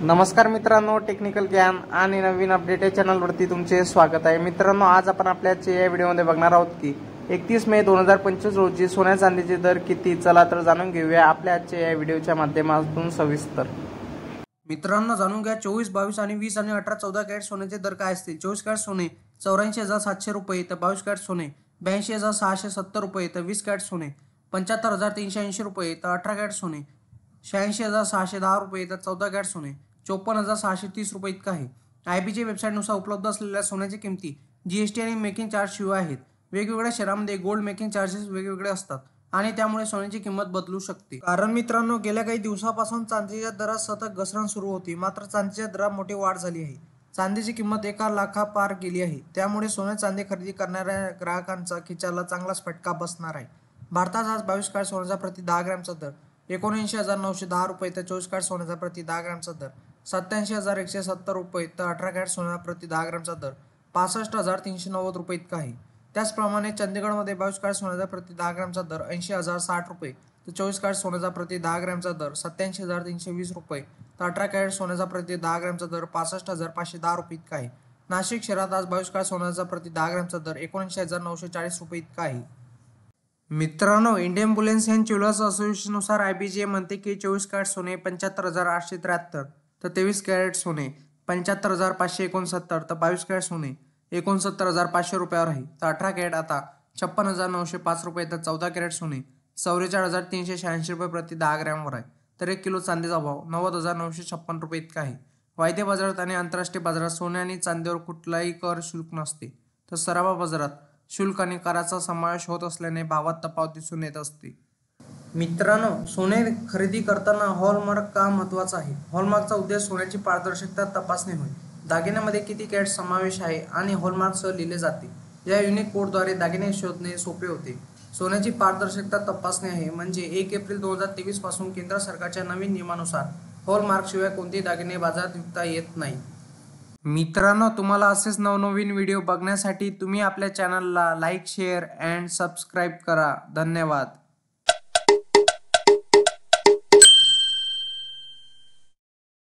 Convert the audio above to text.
नमस्कार मित्रांनो, टेक्निकल ज्ञान आणि नवीन अपडेट या चॅनलवरती तुमचे स्वागत आहे। मित्रांनो, आज आपण आपल्या या व्हिडिओमध्ये बघणार आहोत की 31 मे 2025 रोजी सोन्या चांदीचे दर किती, चला तर जाणून घेऊया आपल्या आजच्या या व्हिडिओच्या माध्यमातून सविस्तर। मित्रांनो, जाणून घ्या 24, 22 आणि 20 आणि 18, 14 कॅरेट सोन्याचे दर काय असतील। 24 कॅरेट सोने 84,700 रुपये तर 22 कॅरेट सोने 82,670 रुपये तर 20 कॅरेट सोने 75,380 रुपये तर 18 कॅरेट सोने 86,610 रुपये तर 14 कॅरेट सोने 54,630 रुपये इतका आहे। IBC वेबसाईटनुसार उपलब्ध असलेल्या सोन्याची किमती GST आणि मेकिंग चार्ज शिवाय आहेत। वेगवेगळ्या शहरांमध्ये गोल्ड मेकिंग चार्जेस वेगवेगळे असतात आणि त्यामुळे सोन्याची किंमत बदलू शकते। कारण मित्रांनो, गेल्या काही दिवसापासून चांदीच्या दरात सतत घसरण सुरू होती, मात्र चांदीच्या दरात मोठी वाढ झाली आहे। चांदीची किंमत 1 लाखापार गेली आहे, त्यामुळे सोने चांदी खरेदी करणाऱ्या ग्राहकांचा खिशाला चांगलाच फटका बसणार आहे। भारतात आज 22 कॅरेट सोन्याचा प्रति 10 ग्रॅमचा दर 79,910 रुपये तर 24 कॅरेट सोन्याचा प्रति 10 ग्रॅमचा दर 87,170 रुपये तर 18 कॅरेट सोन्याचा प्रति 10 ग्रॅमचा दर 65,390 रुपये इतका आहे। त्याचप्रमाणे चंदीगडमध्ये 22 कॅरेट सोन्याचा प्रति 10 ग्रॅमचा दर 80,060 रुपये तर 24 कॅरेट सोन्याचा प्रति 10 ग्रॅमचा दर 87,320 रुपये तर 18 कॅरेट सोन्याचा प्रति 10 ग्रॅमचा दर 65,510 रुपये इतका आहे। नाशिक शहरात आज 22 कॅरेट सोन्याचा प्रति 10 ग्रॅमचा दर 79,940 रुपये इतका आहे। मित्रांनो, इंडियन बुलियन अँड ज्वेलर्स असोसिएशननुसार IBC म्हणते की 24 कॅरेट सोने 75,873 तर 23 कॅरेट सोने 75,569 तर 22 कॅरेट सोने 69,500 रुपयावर आहे। तर 18 कॅरेट आता 56,905 रुपये तर 14 कॅरेट सोने 44,386 रुपये प्रति 10 ग्रॅमवर आहे। तर 1 किलो चांदीचा भाव 90,956 रुपये इतका आहे। वायदे बाजारात आणि आंतरराष्ट्रीय बाजारात सोने आणि चांदीवर कुठलाही कर शुल्क नसते, तर सराफा बाजारात शुल्क आणि कराचा समावेश होत असल्याने भावात तफावत दिसून येत असते। मित्रांनो, सोने खरेदी करताना हॉलमार्क का महत्त्वाचा आहे? हॉलमार्कचा उद्देश सोन्याची पारदर्शकता तपासणे होय। दागिन्यामध्ये किती कॅरेट समावेश आहे आणि हॉलमार्कसह लिहिले जाते। या युनिक कोडद्वारे दागिने शोधणे सोपे होते। सोन्याची पारदर्शकता तपासणे आहे म्हणजे 1 एप्रिल 2023 पासून केंद्र सरकारच्या नवीन नियमानुसार हॉलमार्कशिवाय कोणतेही दागिने बाजारात विकता येत नाही। मित्रांनो, तुम्हाला असेच नवनवीन व्हिडिओ बघण्यासाठी तुम्ही आपल्या चॅनलला लाईक, शेअर अँड सबस्क्राईब करा। धन्यवाद।